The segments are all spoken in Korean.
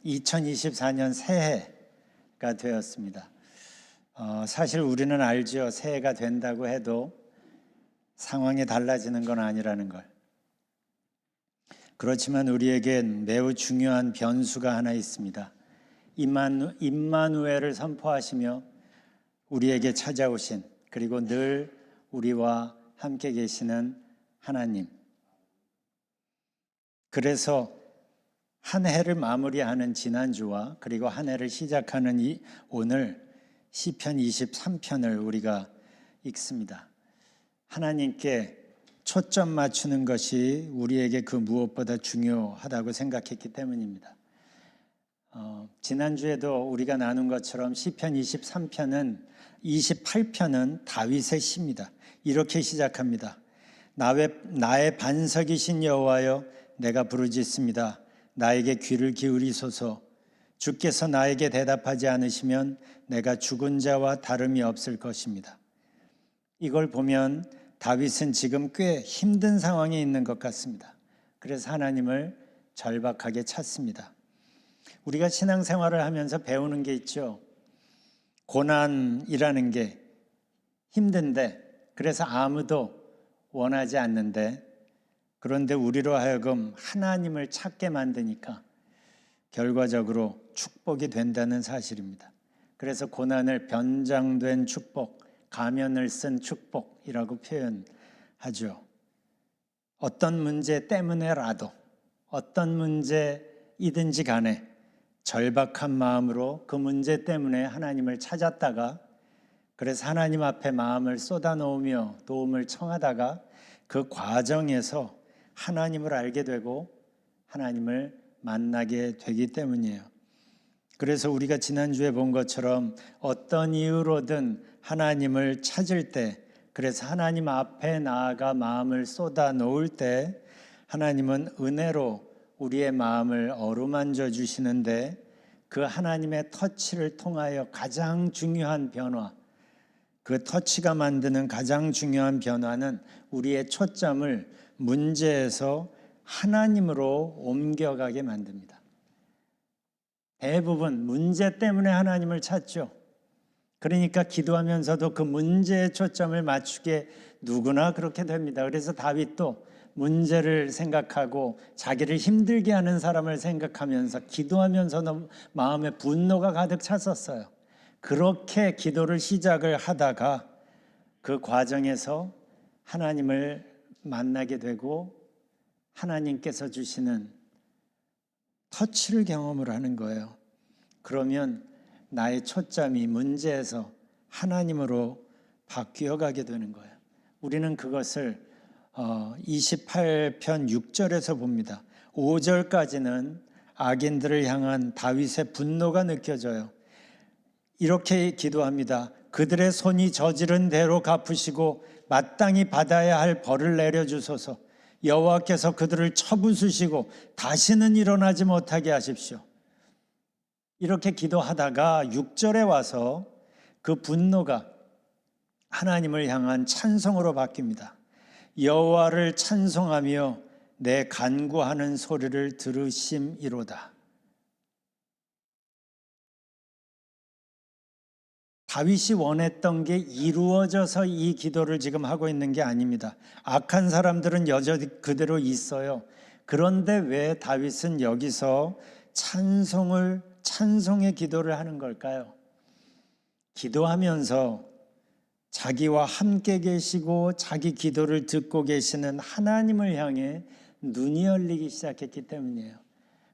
2024년 새해가 되었습니다. 사실 우리는 알죠. 새해가 된다고 해도 상황이 달라지는 건 아니라는 걸. 그렇지만 우리에겐 매우 중요한 변수가 하나 있습니다. 임마누엘을 선포하시며 우리에게 찾아오신, 그리고 늘 우리와 함께 계시는 하나님. 그래서 한 해를 마무리하는 지난주와 그리고 한 해를 시작하는 오늘 시편 23편을 우리가 읽습니다. 하나님께 초점 맞추는 것이 우리에게 그 무엇보다 중요하다고 생각했기 때문입니다. 지난주에도 우리가 나눈 것처럼 시편 28편은 다윗의 시입니다. 이렇게 시작합니다. 나의 반석이신 여호와여, 내가 부르짖습니다. 나에게 귀를 기울이소서. 주께서 나에게 대답하지 않으시면 내가 죽은 자와 다름이 없을 것입니다. 이걸 보면 다윗은 지금 꽤 힘든 상황에 있는 것 같습니다. 그래서 하나님을 절박하게 찾습니다. 우리가 신앙생활을 하면서 배우는 게 있죠. 고난이라는 게 힘든데, 그래서 아무도 원하지 않는데, 그런데 우리로 하여금 하나님을 찾게 만드니까 결과적으로 축복이 된다는 사실입니다. 그래서 고난을 변장된 축복, 가면을 쓴 축복이라고 표현하죠. 어떤 문제 때문에라도, 어떤 문제이든지 간에 절박한 마음으로 그 문제 때문에 하나님을 찾았다가, 그래서 하나님 앞에 마음을 쏟아놓으며 도움을 청하다가 그 과정에서 하나님을 알게 되고 하나님을 만나게 되기 때문이에요. 그래서 우리가 지난주에 본 것처럼 어떤 이유로든 하나님을 찾을 때, 그래서 하나님 앞에 나아가 마음을 쏟아 놓을 때 하나님은 은혜로 우리의 마음을 어루만져 주시는데, 그 하나님의 터치를 통하여 가장 중요한 변화, 그 터치가 만드는 가장 중요한 변화는 우리의 초점을 문제에서 하나님으로 옮겨가게 만듭니다. 대부분 문제 때문에 하나님을 찾죠. 그러니까 기도하면서도 그 문제에 초점을 맞추게 누구나 그렇게 됩니다. 그래서 다윗도 문제를 생각하고 자기를 힘들게 하는 사람을 생각하면서 기도하면서도 마음에 분노가 가득 찼었어요. 그렇게 기도를 시작을 하다가 그 과정에서 하나님을 만나게 되고 하나님께서 주시는 터치를 경험을 하는 거예요. 그러면 나의 초점이 문제에서 하나님으로 바뀌어 가게 되는 거예요. 우리는 그것을 28편 6절에서 봅니다. 5절까지는 악인들을 향한 다윗의 분노가 느껴져요. 이렇게 기도합니다. 그들의 손이 저지른 대로 갚으시고 마땅히 받아야 할 벌을 내려주소서. 여호와께서 그들을 쳐부수시고 다시는 일어나지 못하게 하십시오. 이렇게 기도하다가 6절에 와서 그 분노가 하나님을 향한 찬송으로 바뀝니다. 여호와를 찬송하며 내 간구하는 소리를 들으심이로다. 다윗이 원했던 게 이루어져서 이 기도를 지금 하고 있는 게 아닙니다. 악한 사람들은 여전히 그대로 있어요. 그런데 왜 다윗은 여기서 찬송의 기도를 하는 걸까요? 기도하면서 자기와 함께 계시고 자기 기도를 듣고 계시는 하나님을 향해 눈이 열리기 시작했기 때문이에요.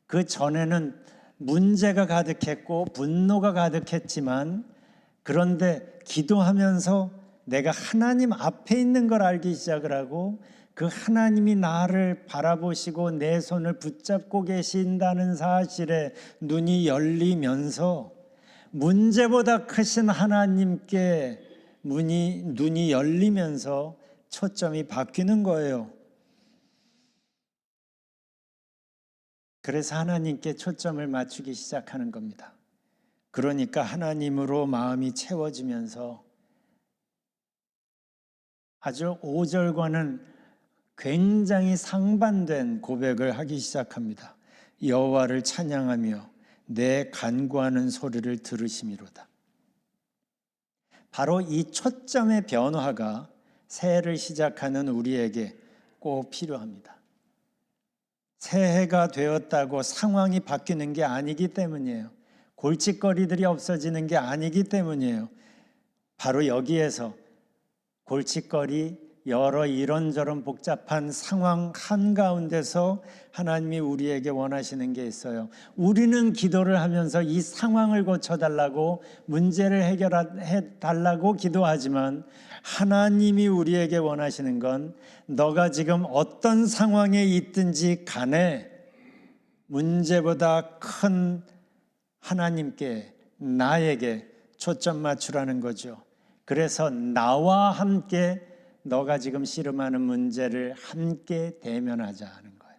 그 전에는 문제가 가득했고 분노가 가득했지만, 그런데 기도하면서 내가 하나님 앞에 있는 걸 알기 시작을 하고 그 하나님이 나를 바라보시고 내 손을 붙잡고 계신다는 사실에 눈이 열리면서 문제보다 크신 하나님께 눈이 열리면서 초점이 바뀌는 거예요. 그래서 하나님께 초점을 맞추기 시작하는 겁니다. 그러니까 하나님으로 마음이 채워지면서 아주 5절과는 굉장히 상반된 고백을 하기 시작합니다. 여호와를 찬양하며 내 간구하는 소리를 들으심이로다. 바로 이 초점의 변화가 새해를 시작하는 우리에게 꼭 필요합니다. 새해가 되었다고 상황이 바뀌는 게 아니기 때문이에요. 골칫거리들이 없어지는 게 아니기 때문이에요. 바로 여기에서 골칫거리, 여러 이런저런 복잡한 상황 한가운데서 하나님이 우리에게 원하시는 게 있어요. 우리는 기도를 하면서 이 상황을 고쳐달라고, 문제를 해결해 달라고 기도하지만 하나님이 우리에게 원하시는 건 너가 지금 어떤 상황에 있든지 간에 문제보다 큰 하나님께, 나에게 초점 맞추라는 거죠. 그래서 나와 함께 너가 지금 씨름하는 문제를 함께 대면하자 하는 거예요.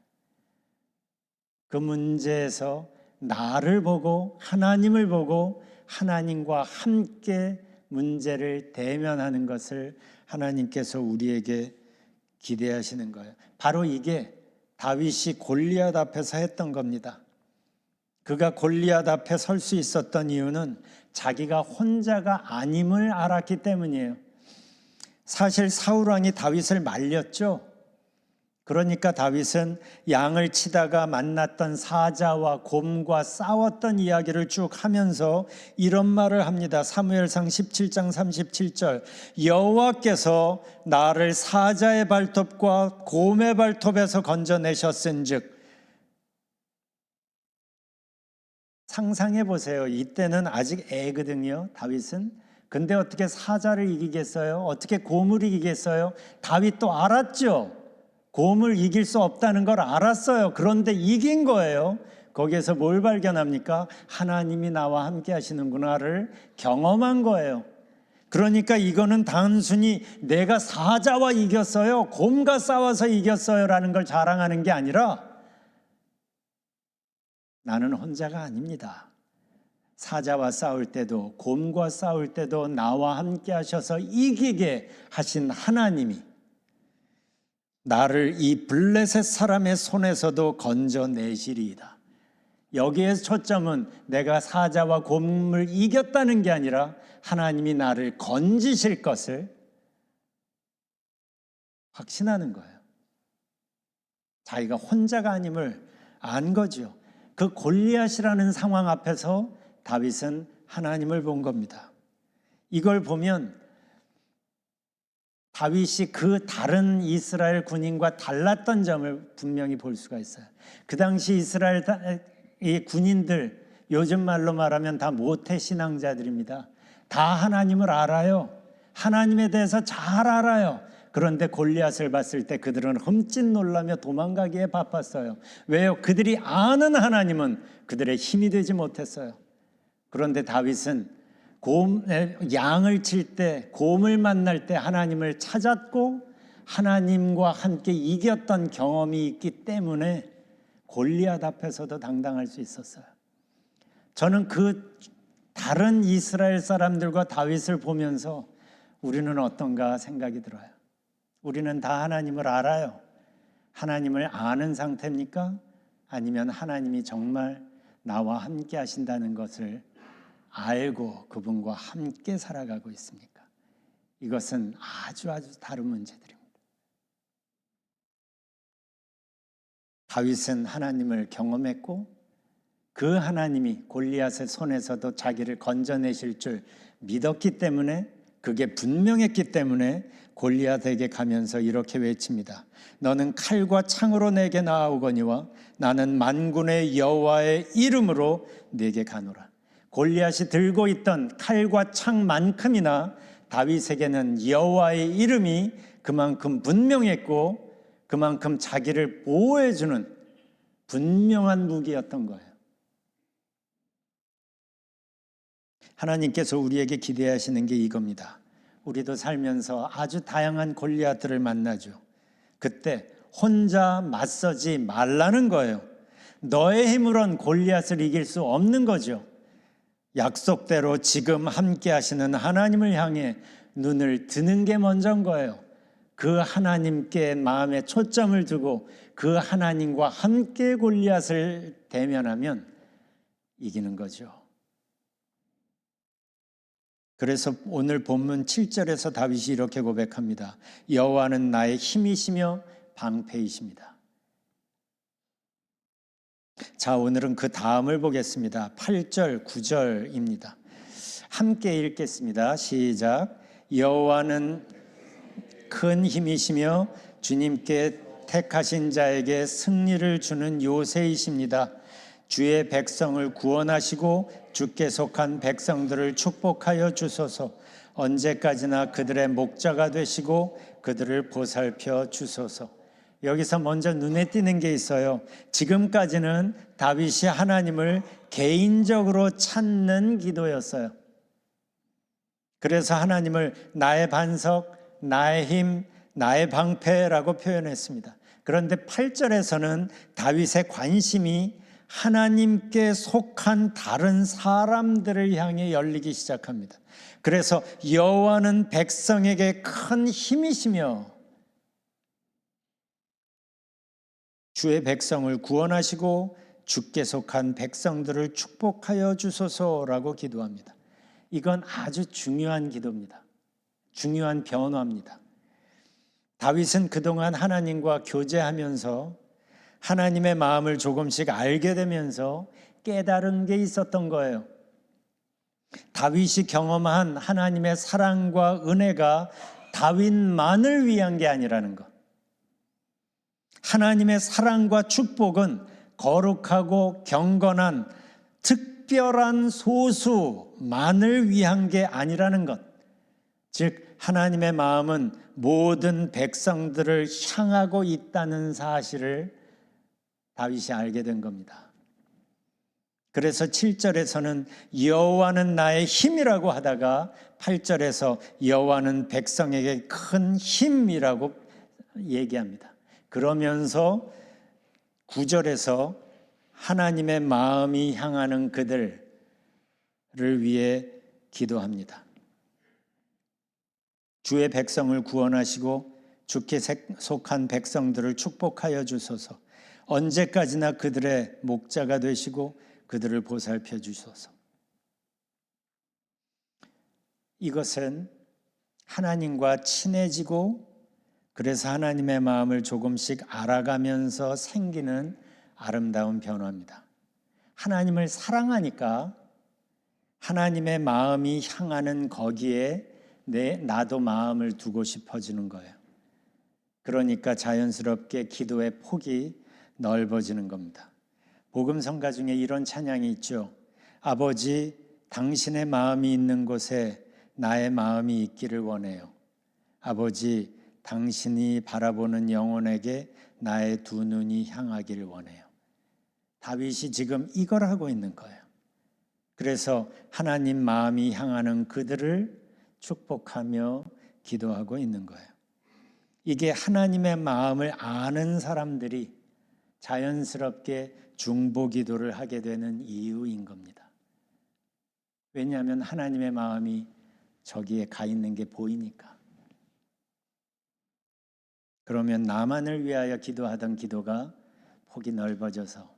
그 문제에서 나를 보고 하나님을 보고 하나님과 함께 문제를 대면하는 것을 하나님께서 우리에게 기대하시는 거예요. 바로 이게 다윗이 골리앗 앞에서 했던 겁니다. 그가 골리앗 앞에 설 수 있었던 이유는 자기가 혼자가 아님을 알았기 때문이에요. 사실 사울 왕이 다윗을 말렸죠. 그러니까 다윗은 양을 치다가 만났던 사자와 곰과 싸웠던 이야기를 쭉 하면서 이런 말을 합니다. 사무엘상 17장 37절, 여호와께서 나를 사자의 발톱과 곰의 발톱에서 건져내셨은즉. 상상해 보세요. 이때는 아직 애거든요, 다윗은. 근데 어떻게 사자를 이기겠어요? 어떻게 곰을 이기겠어요? 다윗도 알았죠. 곰을 이길 수 없다는 걸 알았어요. 그런데 이긴 거예요. 거기에서 뭘 발견합니까? 하나님이 나와 함께 하시는구나를 경험한 거예요. 그러니까 이거는 단순히 내가 사자와 이겼어요, 곰과 싸워서 이겼어요 라는 걸 자랑하는 게 아니라 나는 혼자가 아닙니다. 사자와 싸울 때도 곰과 싸울 때도 나와 함께 하셔서 이기게 하신 하나님이 나를 이 블레셋 사람의 손에서도 건져내시리이다. 여기에 초점은 내가 사자와 곰을 이겼다는 게 아니라 하나님이 나를 건지실 것을 확신하는 거예요. 자기가 혼자가 아님을 안 거죠. 그 골리앗이라는 상황 앞에서 다윗은 하나님을 본 겁니다. 이걸 보면 다윗이 그 다른 이스라엘 군인과 달랐던 점을 분명히 볼 수가 있어요. 그 당시 이스라엘 이 군인들, 요즘 말로 말하면 다 모태신앙자들입니다. 다 하나님을 알아요. 하나님에 대해서 잘 알아요. 그런데 골리앗을 봤을 때 그들은 흠칫 놀라며 도망가기에 바빴어요. 왜요? 그들이 아는 하나님은 그들의 힘이 되지 못했어요. 그런데 다윗은 양을 칠 때, 곰을 만날 때 하나님을 찾았고 하나님과 함께 이겼던 경험이 있기 때문에 골리앗 앞에서도 당당할 수 있었어요. 저는 그 다른 이스라엘 사람들과 다윗을 보면서 우리는 어떤가 생각이 들어요. 우리는 다 하나님을 알아요. 하나님을 아는 상태입니까? 아니면 하나님이 정말 나와 함께 하신다는 것을 알고 그분과 함께 살아가고 있습니까? 이것은 아주 다른 문제들입니다. 다윗은 하나님을 경험했고 그 하나님이 골리앗의 손에서도 자기를 건져내실 줄 믿었기 때문에, 그게 분명했기 때문에 골리앗에게 가면서 이렇게 외칩니다. 너는 칼과 창으로 내게 나아오거니와 나는 만군의 여호와의 이름으로 내게 가노라. 골리앗이 들고 있던 칼과 창만큼이나 다윗에게는 여호와의 이름이 그만큼 분명했고 그만큼 자기를 보호해주는 분명한 무기였던 거예요. 하나님께서 우리에게 기대하시는 게 이겁니다. 우리도 살면서 아주 다양한 골리앗들을 만나죠. 그때 혼자 맞서지 말라는 거예요. 너의 힘으론 골리앗을 이길 수 없는 거죠. 약속대로 지금 함께 하시는 하나님을 향해 눈을 드는 게 먼저인 거예요. 그 하나님께 마음에 초점을 두고 그 하나님과 함께 골리앗을 대면하면 이기는 거죠. 그래서 오늘 본문 7절에서 다윗이 이렇게 고백합니다. 여호와는 나의 힘이시며 방패이십니다. 자, 오늘은 그 다음을 보겠습니다. 8절, 9절입니다. 함께 읽겠습니다. 시작. 여호와는 큰 힘이시며 주님께 택하신 자에게 승리를 주는 요새이십니다. 주의 백성을 구원하시고 주께 속한 백성들을 축복하여 주소서. 언제까지나 그들의 목자가 되시고 그들을 보살펴 주소서. 여기서 먼저 눈에 띄는 게 있어요. 지금까지는 다윗이 하나님을 개인적으로 찾는 기도였어요. 그래서 하나님을 나의 반석, 나의 힘, 나의 방패라고 표현했습니다. 그런데 8절에서는 다윗의 관심이 하나님께 속한 다른 사람들을 향해 열리기 시작합니다. 그래서 여호와는 백성에게 큰 힘이시며 주의 백성을 구원하시고 주께 속한 백성들을 축복하여 주소서라고 기도합니다. 이건 아주 중요한 기도입니다. 중요한 변화입니다. 다윗은 그동안 하나님과 교제하면서 하나님의 마음을 조금씩 알게 되면서 깨달은 게 있었던 거예요. 다윗이 경험한 하나님의 사랑과 은혜가 다윗만을 위한 게 아니라는 것. 하나님의 사랑과 축복은 거룩하고 경건한 특별한 소수만을 위한 게 아니라는 것. 즉 하나님의 마음은 모든 백성들을 향하고 있다는 사실을 다윗이 알게 된 겁니다. 그래서 7절에서는 여호와는 나의 힘이라고 하다가 8절에서 여호와는 백성에게 큰 힘이라고 얘기합니다. 그러면서 9절에서 하나님의 마음이 향하는 그들을 위해 기도합니다. 주의 백성을 구원하시고 주께 속한 백성들을 축복하여 주소서. 언제까지나 그들의 목자가 되시고 그들을 보살펴 주소서. 이것은 하나님과 친해지고 그래서 하나님의 마음을 조금씩 알아가면서 생기는 아름다운 변화입니다. 하나님을 사랑하니까 하나님의 마음이 향하는 거기에 나도 마음을 두고 싶어지는 거예요. 그러니까 자연스럽게 기도의 폭이 넓어지는 겁니다. 복음 성가 중에 이런 찬양이 있죠. 아버지, 당신의 마음이 있는 곳에 나의 마음이 있기를 원해요. 아버지, 당신이 바라보는 영혼에게 나의 두 눈이 향하기를 원해요. 다윗이 지금 이걸 하고 있는 거예요. 그래서 하나님 마음이 향하는 그들을 축복하며 기도하고 있는 거예요. 이게 하나님의 마음을 아는 사람들이 자연스럽게 중보 기도를 하게 되는 이유인 겁니다. 왜냐하면 하나님의 마음이 저기에 가 있는 게 보이니까. 그러면 나만을 위하여 기도하던 기도가 폭이 넓어져서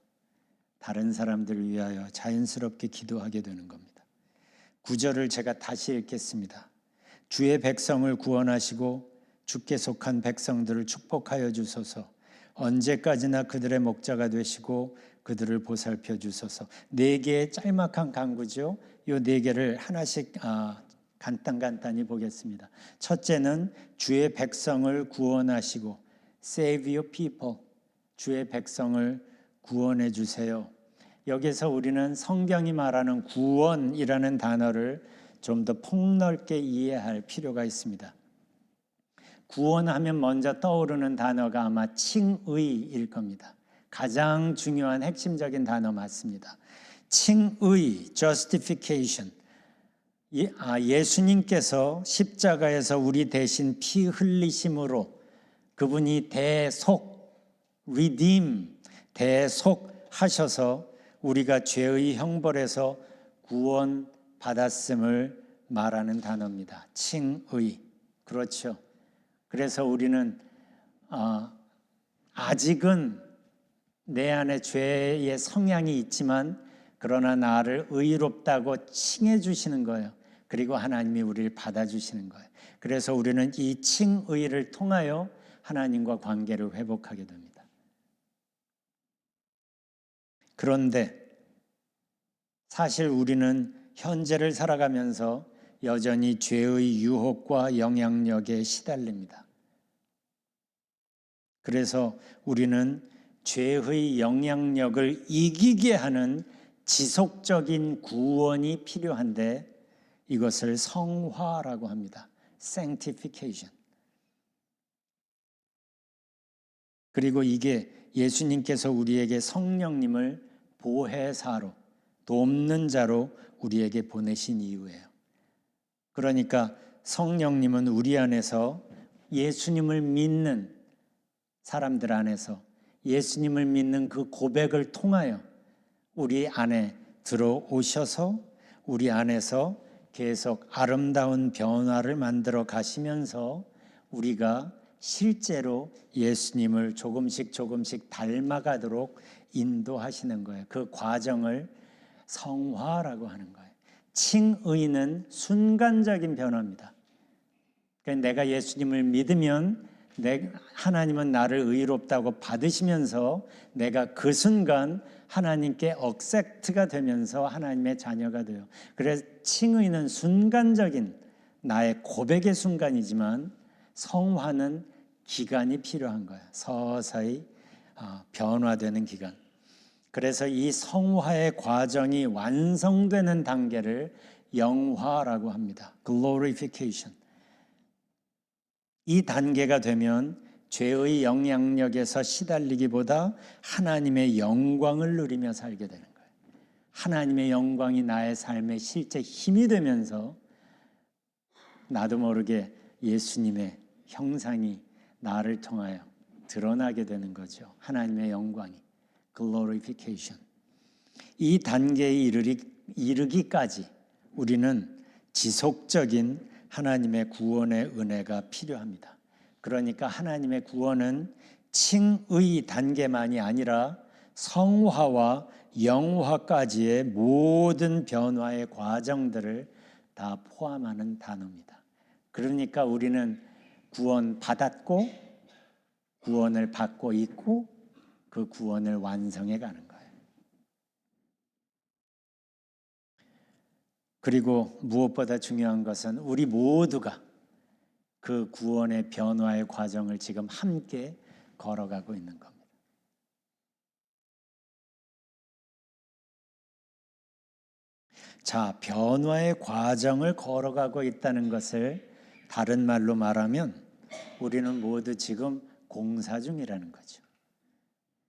다른 사람들을 위하여 자연스럽게 기도하게 되는 겁니다. 9절을 제가 다시 읽겠습니다. 주의 백성을 구원하시고 주께 속한 백성들을 축복하여 주소서. 언제까지나 그들의 목자가 되시고 그들을 보살펴 주소서. 4개의 짤막한 간구죠. 이 4개를 하나씩 간단히 보겠습니다. 첫째는 주의 백성을 구원하시고 Save your people. 주의 백성을 구원해 주세요. 여기서 우리는 성경이 말하는 구원이라는 단어를 좀 더 폭넓게 이해할 필요가 있습니다. 구원하면 먼저 떠오르는 단어가 아마 칭의일 겁니다. 가장 중요한 핵심적인 단어 맞습니다. 칭의, justification. 예수님께서 십자가에서 우리 대신 피 흘리심으로 그분이 대속하셔서 우리가 죄의 형벌에서 구원받았음을 말하는 단어입니다. 칭의. 그렇죠. 그래서 우리는 아직은 내 안에 죄의 성향이 있지만 그러나 나를 의롭다고 칭해 주시는 거예요. 그리고 하나님이 우리를 받아주시는 거예요. 그래서 우리는 이 칭의를 통하여 하나님과 관계를 회복하게 됩니다. 그런데 사실 우리는 현재를 살아가면서 여전히 죄의 유혹과 영향력에 시달립니다. 그래서 우리는 죄의 영향력을 이기게 하는 지속적인 구원이 필요한데 이것을 성화라고 합니다. Sanctification. 그리고 이게 예수님께서 우리에게 성령님을 보혜사로, 돕는 자로 우리에게 보내신 이유예요. 그러니까 성령님은 우리 안에서 예수님을 믿는 사람들 안에서 예수님을 믿는 그 고백을 통하여 우리 안에 들어오셔서 우리 안에서 계속 아름다운 변화를 만들어 가시면서 우리가 실제로 예수님을 조금씩 닮아가도록 인도하시는 거예요. 그 과정을 성화라고 하는 거예요. 칭의는 순간적인 변화입니다. 그러니까 내가 예수님을 믿으면 하나님은 나를 의롭다고 받으시면서 내가 그 순간 하나님께 억셉트가 되면서 하나님의 자녀가 돼요. 그래서 칭의는 순간적인 나의 고백의 순간이지만 성화는 기간이 필요한 거예요. 서서히 변화되는 기간. 그래서 이 성화의 과정이 완성되는 단계를 영화라고 합니다. Glorification. 이 단계가 되면 죄의 영향력에서 시달리기보다 하나님의 영광을 누리며 살게 되는 거예요. 하나님의 영광이 나의 삶의 실제 힘이 되면서 나도 모르게 예수님의 형상이 나를 통하여 드러나게 되는 거죠. 하나님의 영광이. Glorification. 이 단계에 이르기까지 우리는 지속적인 하나님의 구원의 은혜가 필요합니다. 그러니까 하나님의 구원은 칭의 단계만이 아니라 성화와 영화까지의 모든 변화의 과정들을 다 포함하는 단어입니다. 그러니까 우리는 구원 받았고 구원을 받고 있고 그 구원을 완성해 가는 거예요. 그리고 무엇보다 중요한 것은 우리 모두가 그 구원의 변화의 과정을 지금 함께 걸어가고 있는 겁니다. 자, 변화의 과정을 걸어가고 있다는 것을 다른 말로 말하면 우리는 모두 지금 공사 중이라는 거죠.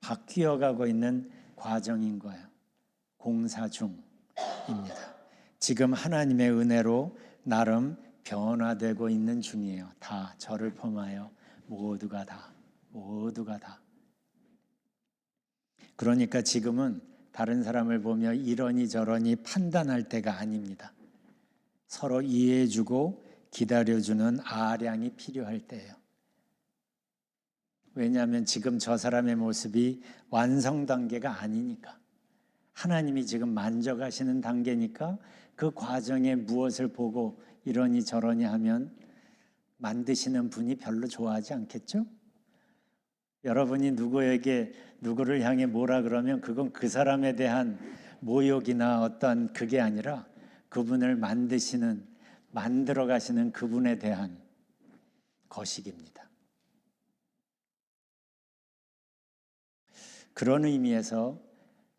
바뀌어가고 있는 과정인 거예요. 공사 중입니다. 지금 하나님의 은혜로 나름 변화되고 있는 중이에요. 다 저를 포함하여 모두가 다. 그러니까 지금은 다른 사람을 보며 이러니 저러니 판단할 때가 아닙니다. 서로 이해해주고 기다려주는 아량이 필요할 때예요. 왜냐하면 지금 저 사람의 모습이 완성 단계가 아니니까. 하나님이 지금 만져가시는 단계니까 그 과정에 무엇을 보고 이러니 저러니 하면 만드시는 분이 별로 좋아하지 않겠죠? 여러분이 누구를 향해 뭐라 그러면 그건 그 사람에 대한 모욕이나 어떤 그게 아니라 그분을 만들어 가시는 그분에 대한 거식입니다. 그런 의미에서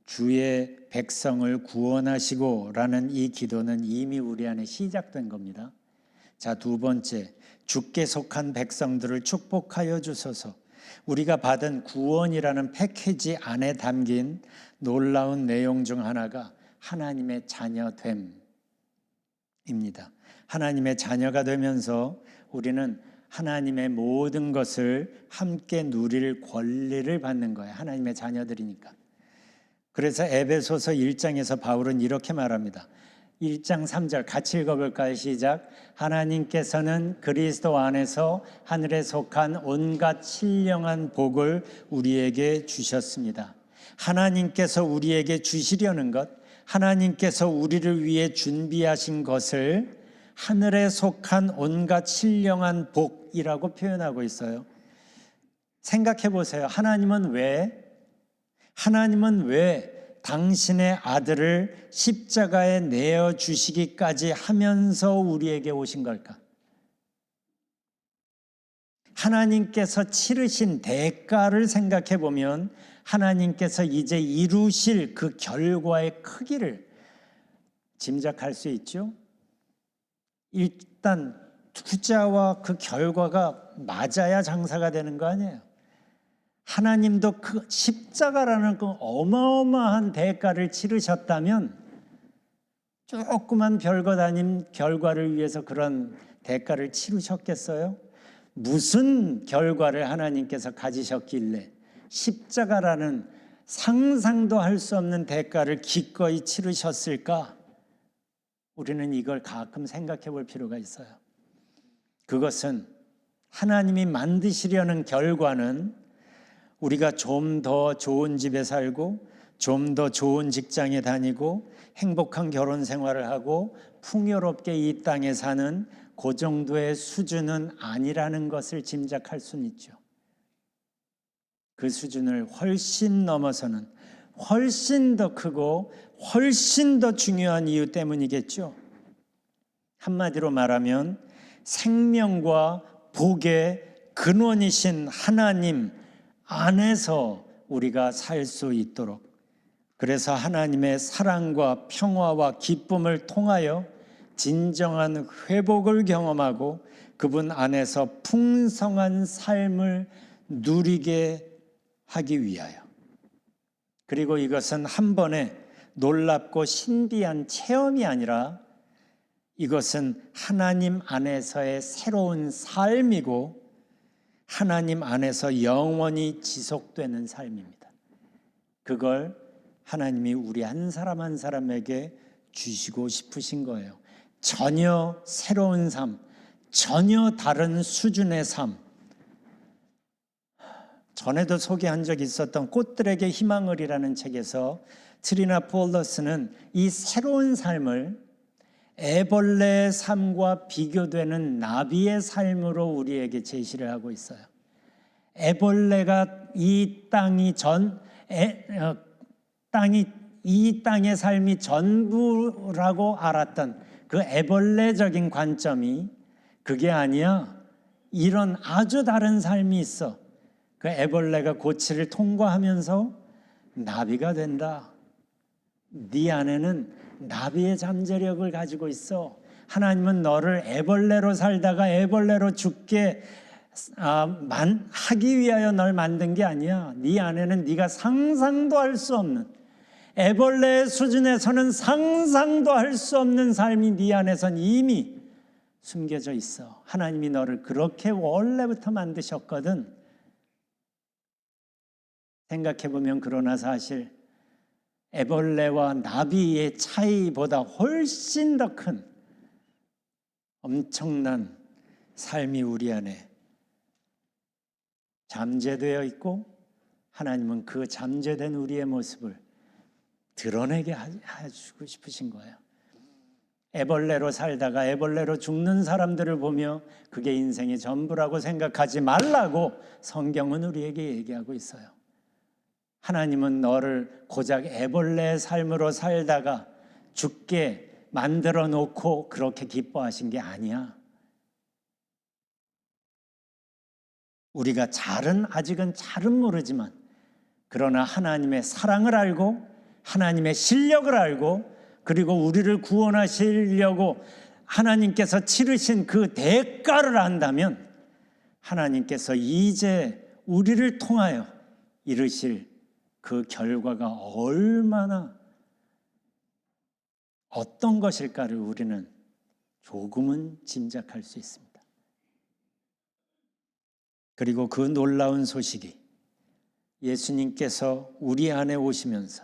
주의 백성을 구원하시고 라는 이 기도는 이미 우리 안에 시작된 겁니다. 자, 두 번째, 주께 속한 백성들을 축복하여 주소서. 우리가 받은 구원이라는 패키지 안에 담긴 놀라운 내용 중 하나가 하나님의 자녀됨입니다. 하나님의 자녀가 되면서 우리는 하나님의 모든 것을 함께 누릴 권리를 받는 거예요. 하나님의 자녀들이니까. 그래서 에베소서 1장에서 바울은 이렇게 말합니다. 1장 3절 같이 읽어볼까요? 시작. 하나님께서는 그리스도 안에서 하늘에 속한 온갖 신령한 복을 우리에게 주셨습니다. 하나님께서 우리에게 주시려는 것, 하나님께서 우리를 위해 준비하신 것을 하늘에 속한 온갖 신령한 복이라고 표현하고 있어요. 생각해 보세요. 하나님은 왜 당신의 아들을 십자가에 내어주시기까지 하면서 우리에게 오신 걸까? 하나님께서 치르신 대가를 생각해 보면 하나님께서 이제 이루실 그 결과의 크기를 짐작할 수 있죠. 일단 투자와 그 결과가 맞아야 장사가 되는 거 아니에요. 하나님도 그 십자가라는 그 어마어마한 대가를 치르셨다면 조그만 별것 아닌 결과를 위해서 그런 대가를 치르셨겠어요? 무슨 결과를 하나님께서 가지셨길래 십자가라는 상상도 할 수 없는 대가를 기꺼이 치르셨을까? 우리는 이걸 가끔 생각해 볼 필요가 있어요. 그것은 하나님이 만드시려는 결과는 우리가 좀 더 좋은 집에 살고 좀 더 좋은 직장에 다니고 행복한 결혼 생활을 하고 풍요롭게 이 땅에 사는 그 정도의 수준은 아니라는 것을 짐작할 수는 있죠. 그 수준을 훨씬 넘어서는 훨씬 더 크고 훨씬 더 중요한 이유 때문이겠죠. 한마디로 말하면 생명과 복의 근원이신 하나님 안에서 우리가 살 수 있도록, 그래서 하나님의 사랑과 평화와 기쁨을 통하여 진정한 회복을 경험하고 그분 안에서 풍성한 삶을 누리게 하기 위하여, 그리고 이것은 한 번에 놀랍고 신비한 체험이 아니라 이것은 하나님 안에서의 새로운 삶이고 하나님 안에서 영원히 지속되는 삶입니다. 그걸 하나님이 우리 한 사람 한 사람에게 주시고 싶으신 거예요. 전혀 새로운 삶, 전혀 다른 수준의 삶. 전에도 소개한 적이 있었던 꽃들에게 희망을이라는 책에서 트리나 폴러스는 이 새로운 삶을 애벌레의 삶과 비교되는 나비의 삶으로 우리에게 제시를 하고 있어요. 애벌레가 이 땅의 삶이 전부라고 알았던 그 애벌레적인 관점이 그게 아니야. 이런 아주 다른 삶이 있어. 그 애벌레가 고치를 통과하면서 나비가 된다. 네 안에는 나비의 잠재력을 가지고 있어. 하나님은 너를 애벌레로 살다가 애벌레로 죽게 하기 위하여 널 만든 게 아니야. 네 안에는 네가 상상도 할 수 없는, 애벌레의 수준에서는 상상도 할 수 없는 삶이 네 안에선 이미 숨겨져 있어. 하나님이 너를 그렇게 원래부터 만드셨거든. 생각해보면 그러나 사실 애벌레와 나비의 차이보다 훨씬 더 큰 엄청난 삶이 우리 안에 잠재되어 있고, 하나님은 그 잠재된 우리의 모습을 드러내게 해주고 싶으신 거예요. 애벌레로 살다가 애벌레로 죽는 사람들을 보며 그게 인생의 전부라고 생각하지 말라고 성경은 우리에게 얘기하고 있어요. 하나님은 너를 고작 애벌레의 삶으로 살다가 죽게 만들어 놓고 그렇게 기뻐하신 게 아니야. 우리가 아직은 잘은 모르지만, 그러나 하나님의 사랑을 알고 하나님의 실력을 알고 그리고 우리를 구원하시려고 하나님께서 치르신 그 대가를 안다면 하나님께서 이제 우리를 통하여 이루실 그 결과가 얼마나 어떤 것일까를 우리는 조금은 짐작할 수 있습니다. 그리고 그 놀라운 소식이 예수님께서 우리 안에 오시면서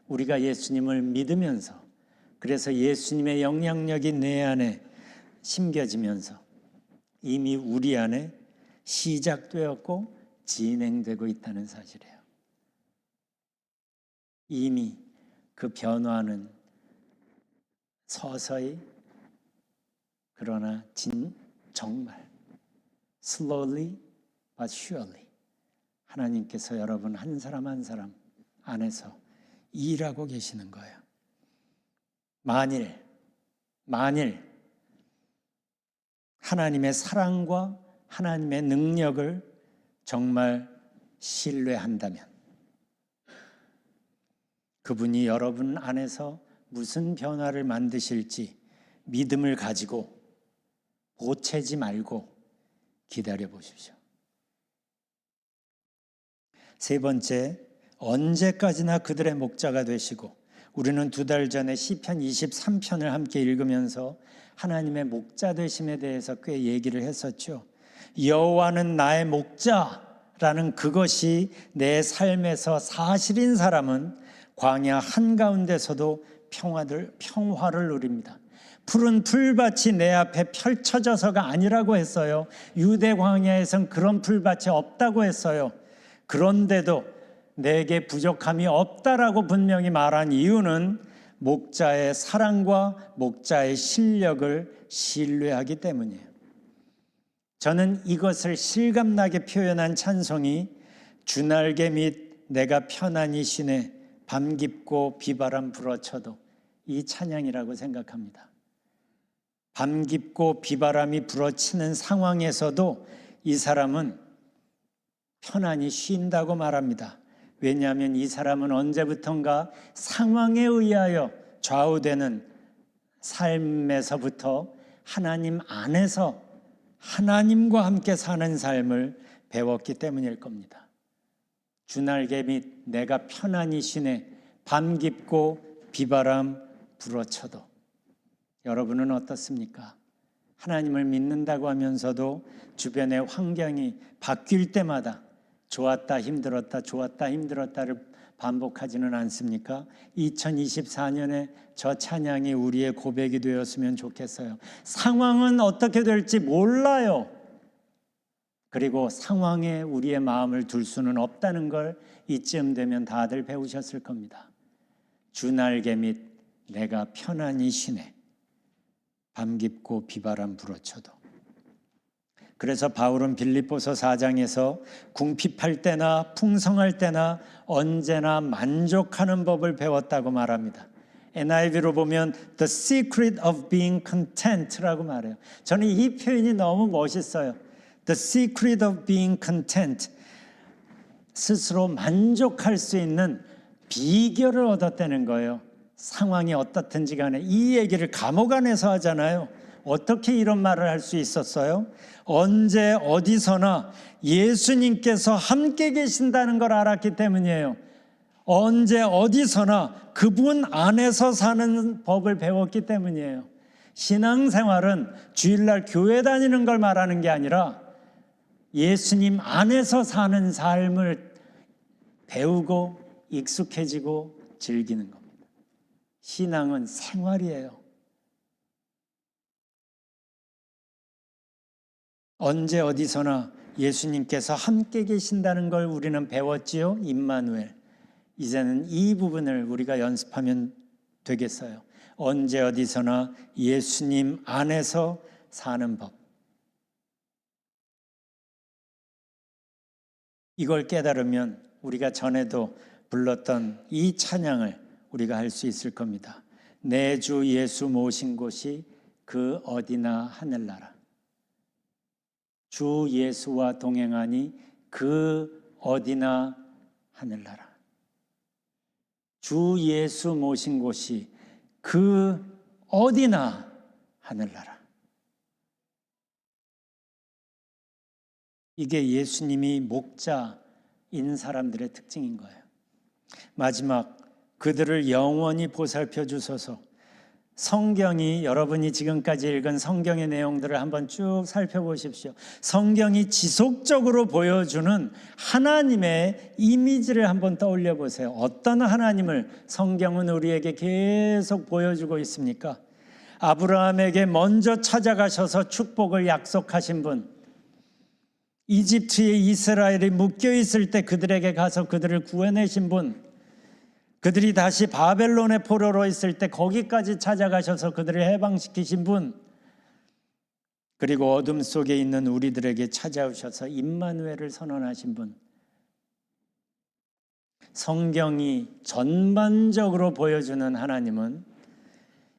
우리가 예수님을 믿으면서, 그래서 예수님의 영향력이 내 안에 심겨지면서 이미 우리 안에 시작되었고 진행되고 있다는 사실이에요. 이미 그 변화는 서서히, 그러나 정말 slowly but surely 하나님께서 여러분 한 사람 한 사람 안에서 일하고 계시는 거예요. 만일 하나님의 사랑과 하나님의 능력을 정말 신뢰한다면 그분이 여러분 안에서 무슨 변화를 만드실지 믿음을 가지고 보채지 말고 기다려 보십시오. 세 번째, 언제까지나 그들의 목자가 되시고, 우리는 2달 전에 시편 23편을 함께 읽으면서 하나님의 목자 되심에 대해서 꽤 얘기를 했었죠. 여호와는 나의 목자라는 그것이 내 삶에서 사실인 사람은 광야 한가운데서도 평화를 누립니다. 푸른 풀밭이 내 앞에 펼쳐져서가 아니라고 했어요. 유대 광야에선 그런 풀밭이 없다고 했어요. 그런데도 내게 부족함이 없다라고 분명히 말한 이유는 목자의 사랑과 목자의 실력을 신뢰하기 때문이에요. 저는 이것을 실감나게 표현한 찬송이 주날개 및 내가 편안히 쉬네 밤 깊고 비바람 불어쳐도, 이 찬양이라고 생각합니다. 밤 깊고 비바람이 불어치는 상황에서도 이 사람은 편안히 쉰다고 말합니다. 왜냐하면 이 사람은 언제부턴가 상황에 의하여 좌우되는 삶에서부터 하나님 안에서 하나님과 함께 사는 삶을 배웠기 때문일 겁니다. 주날개 및 내가 편안히 쉬네 밤 깊고 비바람 불어쳐도. 여러분은 어떻습니까? 하나님을 믿는다고 하면서도 주변의 환경이 바뀔 때마다 좋았다 힘들었다 좋았다 힘들었다를 반복하지는 않습니까? 2024년에 저 찬양이 우리의 고백이 되었으면 좋겠어요. 상황은 어떻게 될지 몰라요. 그리고 상황에 우리의 마음을 둘 수는 없다는 걸 이쯤 되면 다들 배우셨을 겁니다. 주날개 및 내가 편안히 쉬네 밤 깊고 비바람 불어쳐도. 그래서 바울은 빌립보서 4장에서 궁핍할 때나 풍성할 때나 언제나 만족하는 법을 배웠다고 말합니다. NIV로 보면 The secret of being content라고 말해요. 저는 이 표현이 너무 멋있어요. The secret of being content, 스스로 만족할 수 있는 비결을 얻었다는 거예요. 상황이 어떻든지 간에. 이 얘기를 감옥 안에서 하잖아요. 어떻게 이런 말을 할 수 있었어요? 언제 어디서나 예수님께서 함께 계신다는 걸 알았기 때문이에요. 언제 어디서나 그분 안에서 사는 법을 배웠기 때문이에요. 신앙생활은 주일날 교회 다니는 걸 말하는 게 아니라 예수님 안에서 사는 삶을 배우고 익숙해지고 즐기는 겁니다. 신앙은 생활이에요. 언제 어디서나 예수님께서 함께 계신다는 걸 우리는 배웠지요. 임마누엘. 이제는 이 부분을 우리가 연습하면 되겠어요. 언제 어디서나 예수님 안에서 사는 법. 이걸 깨달으면 우리가 전에도 불렀던 이 찬양을 우리가 할 수 있을 겁니다. 내 주 예수 모신 곳이 그 어디나 하늘나라. 주 예수와 동행하니 그 어디나 하늘나라. 주 예수 모신 곳이 그 어디나 하늘나라. 이게 예수님이 목자인 사람들의 특징인 거예요. 마지막, 그들을 영원히 보살펴 주소서. 성경이, 여러분이 지금까지 읽은 성경의 내용들을 한번 쭉 살펴보십시오. 성경이 지속적으로 보여주는 하나님의 이미지를 한번 떠올려 보세요. 어떤 하나님을 성경은 우리에게 계속 보여주고 있습니까? 아브라함에게 먼저 찾아가셔서 축복을 약속하신 분, 이집트에 이스라엘이 묶여 있을 때 그들에게 가서 그들을 구해내신 분, 그들이 다시 바벨론의 포로로 있을 때 거기까지 찾아가셔서 그들을 해방시키신 분, 그리고 어둠 속에 있는 우리들에게 찾아오셔서 임마누엘을 선언하신 분, 성경이 전반적으로 보여주는 하나님은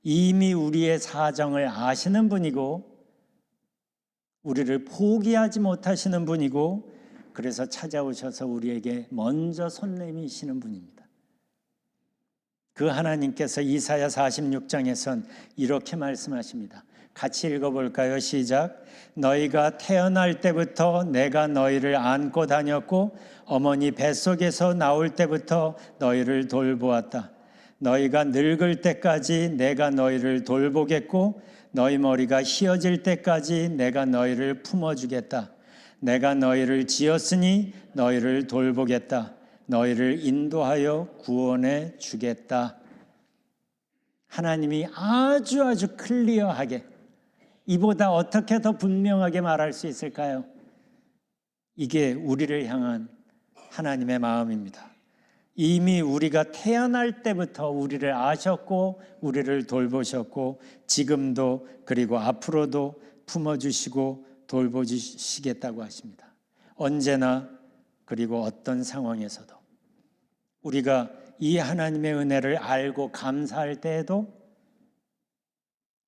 이미 우리의 사정을 아시는 분이고 우리를 포기하지 못하시는 분이고 그래서 찾아오셔서 우리에게 먼저 손 내미시는 분입니다. 그 하나님께서 이사야 46장에선 이렇게 말씀하십니다. 같이 읽어볼까요? 시작. 너희가 태어날 때부터 내가 너희를 안고 다녔고 어머니 뱃속에서 나올 때부터 너희를 돌보았다. 너희가 늙을 때까지 내가 너희를 돌보겠고 너희 머리가 휘어질 때까지 내가 너희를 품어주겠다. 내가 너희를 지었으니 너희를 돌보겠다. 너희를 인도하여 구원해 주겠다. 하나님이 아주 클리어하게, 이보다 어떻게 더 분명하게 말할 수 있을까요? 이게 우리를 향한 하나님의 마음입니다. 이미 우리가 태어날 때부터 우리를 아셨고 우리를 돌보셨고 지금도 그리고 앞으로도 품어주시고 돌보시겠다고 하십니다. 언제나 그리고 어떤 상황에서도 우리가 이 하나님의 은혜를 알고 감사할 때에도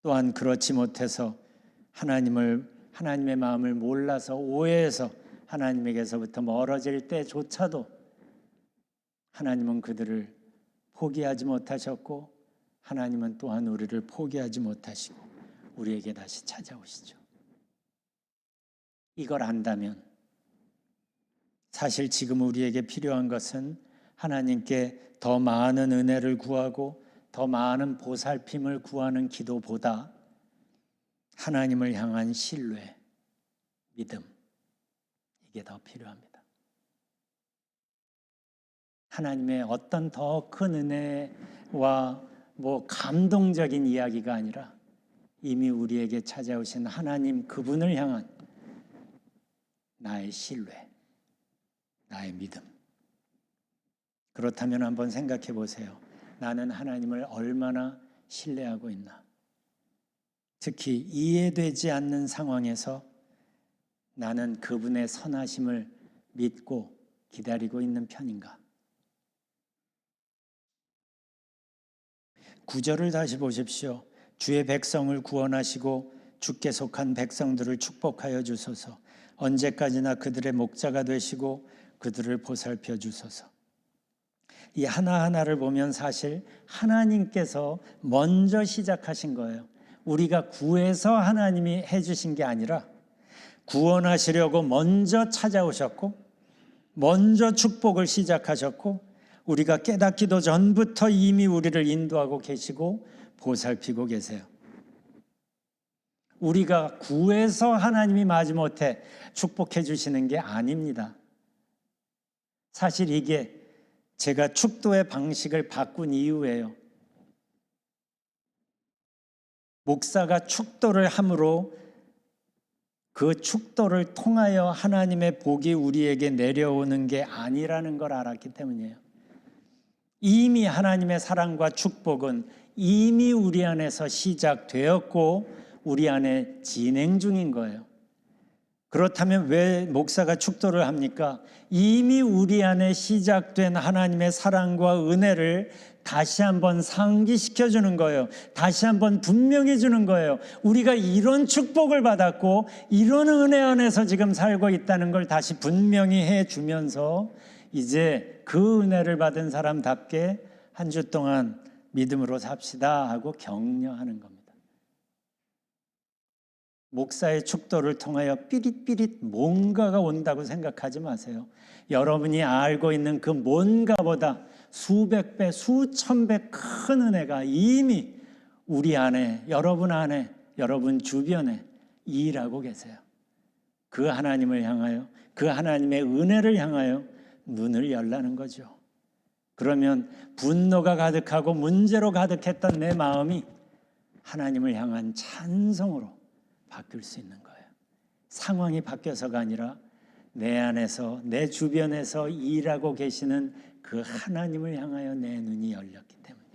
또한 그렇지 못해서 하나님의 마음을 몰라서 오해해서 하나님에게서부터 멀어질 때조차도 하나님은 그들을 포기하지 못하셨고 하나님은 또한 우리를 포기하지 못하시고 우리에게 다시 찾아오시죠. 이걸 안다면 사실 지금 우리에게 필요한 것은 하나님께 더 많은 은혜를 구하고 더 많은 보살핌을 구하는 기도보다 하나님을 향한 신뢰, 믿음, 이게 더 필요합니다. 하나님의 어떤 더 큰 은혜와 감동적인 이야기가 아니라 이미 우리에게 찾아오신 하나님 그분을 향한 나의 신뢰, 나의 믿음. 그렇다면 한번 생각해 보세요. 나는 하나님을 얼마나 신뢰하고 있나? 특히 이해되지 않는 상황에서 나는 그분의 선하심을 믿고 기다리고 있는 편인가? 9절을 다시 보십시오. 주의 백성을 구원하시고 주께 속한 백성들을 축복하여 주소서. 언제까지나 그들의 목자가 되시고 그들을 보살펴 주소서. 이 하나하나를 보면 사실 하나님께서 먼저 시작하신 거예요. 우리가 구해서 하나님이 해주신 게 아니라 구원하시려고 먼저 찾아오셨고 먼저 축복을 시작하셨고 우리가 깨닫기도 전부터 이미 우리를 인도하고 계시고 보살피고 계세요. 우리가 구해서 하나님이 마지못해 축복해 주시는 게 아닙니다. 사실 이게 제가 축도의 방식을 바꾼 이유예요. 목사가 축도를 함으로 그 축도를 통하여 하나님의 복이 우리에게 내려오는 게 아니라는 걸 알았기 때문이에요. 이미 하나님의 사랑과 축복은 이미 우리 안에서 시작되었고 우리 안에 진행 중인 거예요. 그렇다면 왜 목사가 축도를 합니까? 이미 우리 안에 시작된 하나님의 사랑과 은혜를 다시 한번 상기시켜 주는 거예요. 다시 한번 분명히 주는 거예요. 우리가 이런 축복을 받았고 이런 은혜 안에서 지금 살고 있다는 걸 다시 분명히 해주면서 이제 그 은혜를 받은 사람답게 한 주 동안 믿음으로 삽시다 하고 격려하는 겁니다. 목사의 축도를 통하여 삐릿삐릿 뭔가가 온다고 생각하지 마세요. 여러분이 알고 있는 그 뭔가보다 수백 배, 수천 배 큰 은혜가 이미 우리 안에, 여러분 주변에 일하고 계세요. 그 하나님을 향하여, 그 하나님의 은혜를 향하여 눈을 열라는 거죠. 그러면 분노가 가득하고 문제로 가득했던 내 마음이 하나님을 향한 찬송으로 바뀔 수 있는 거예요. 상황이 바뀌어서가 아니라 내 안에서, 내 주변에서 일하고 계시는 그 하나님을 향하여 내 눈이 열렸기 때문이에요.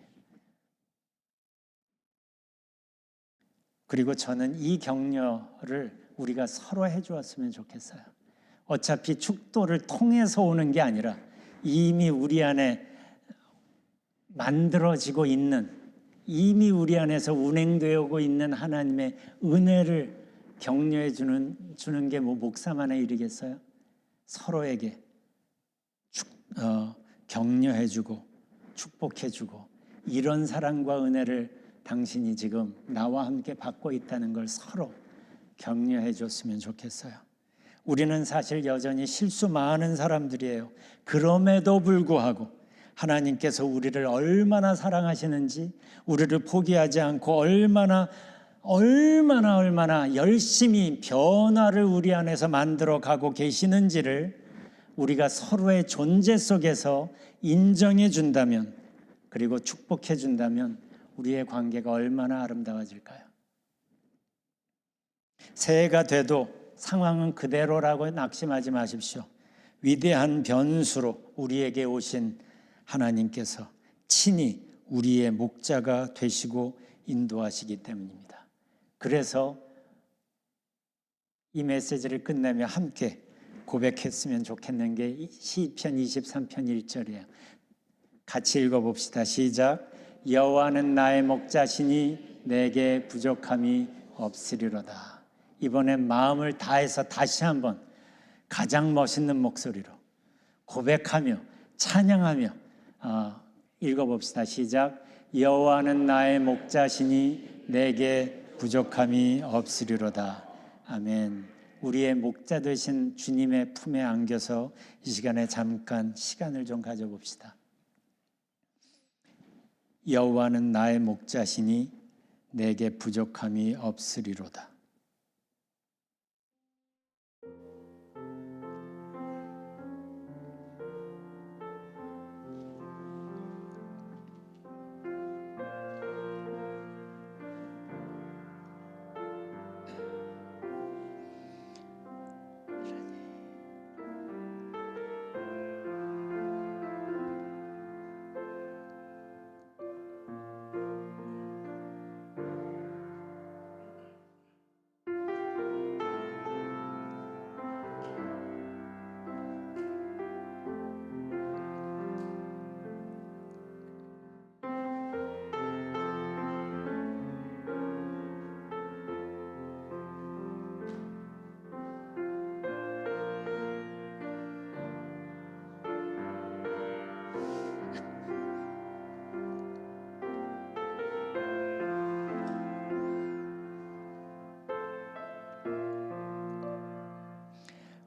그리고 저는 이 격려를 우리가 서로 해주었으면 좋겠어요. 어차피 축도를 통해서 오는 게 아니라 이미 우리 안에 만들어지고 있는, 이미 우리 안에서 운행되고 있는 하나님의 은혜를 격려해 주는 게 뭐 목사만의 일이겠어요? 서로에게 격려해 주고 축복해 주고, 이런 사랑과 은혜를 당신이 지금 나와 함께 받고 있다는 걸 서로 격려해 줬으면 좋겠어요. 우리는 사실 여전히 실수 많은 사람들이에요. 그럼에도 불구하고 하나님께서 우리를 얼마나 사랑하시는지, 우리를 포기하지 않고 얼마나 열심히 변화를 우리 안에서 만들어 가고 계시는지를 우리가 서로의 존재 속에서 인정해 준다면, 그리고 축복해 준다면 우리의 관계가 얼마나 아름다워질까요? 새해가 돼도 상황은 그대로라고 낙심하지 마십시오. 위대한 변수로 우리에게 오신 하나님께서 친히 우리의 목자가 되시고 인도하시기 때문입니다. 그래서 이 메시지를 끝내며 함께 고백했으면 좋겠는 게 시편 23편 1절이에요. 같이 읽어봅시다. 시작. 여호와는 나의 목자시니 내게 부족함이 없으리로다. 이번엔 마음을 다해서 다시 한번 가장 멋있는 목소리로 고백하며 찬양하며 읽어봅시다. 시작. 여호와는 나의 목자시니 내게 부족함이 없으리로다. 아멘. 우리의 목자 되신 주님의 품에 안겨서 이 시간에 잠깐 시간을 좀 가져봅시다. 여호와는 나의 목자시니 내게 부족함이 없으리로다.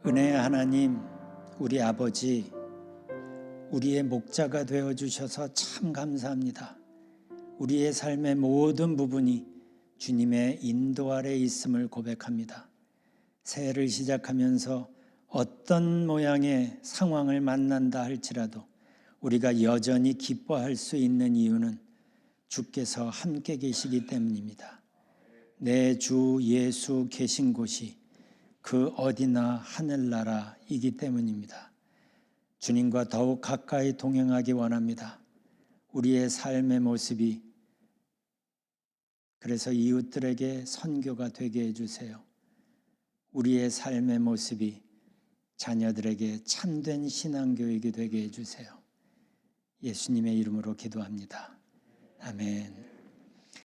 은혜의 하나님, 우리 아버지, 우리의 목자가 되어주셔서 참 감사합니다. 우리의 삶의 모든 부분이 주님의 인도 아래 있음을 고백합니다. 새해를 시작하면서 어떤 모양의 상황을 만난다 할지라도 우리가 여전히 기뻐할 수 있는 이유는 주께서 함께 계시기 때문입니다. 내 주 예수 계신 곳이 그 어디나 하늘나라이기 때문입니다. 주님과 더욱 가까이 동행하기 원합니다. 우리의 삶의 모습이 그래서 이웃들에게 선교가 되게 해주세요. 우리의 삶의 모습이 자녀들에게 참된 신앙교육이 되게 해주세요. 예수님의 이름으로 기도합니다. 아멘.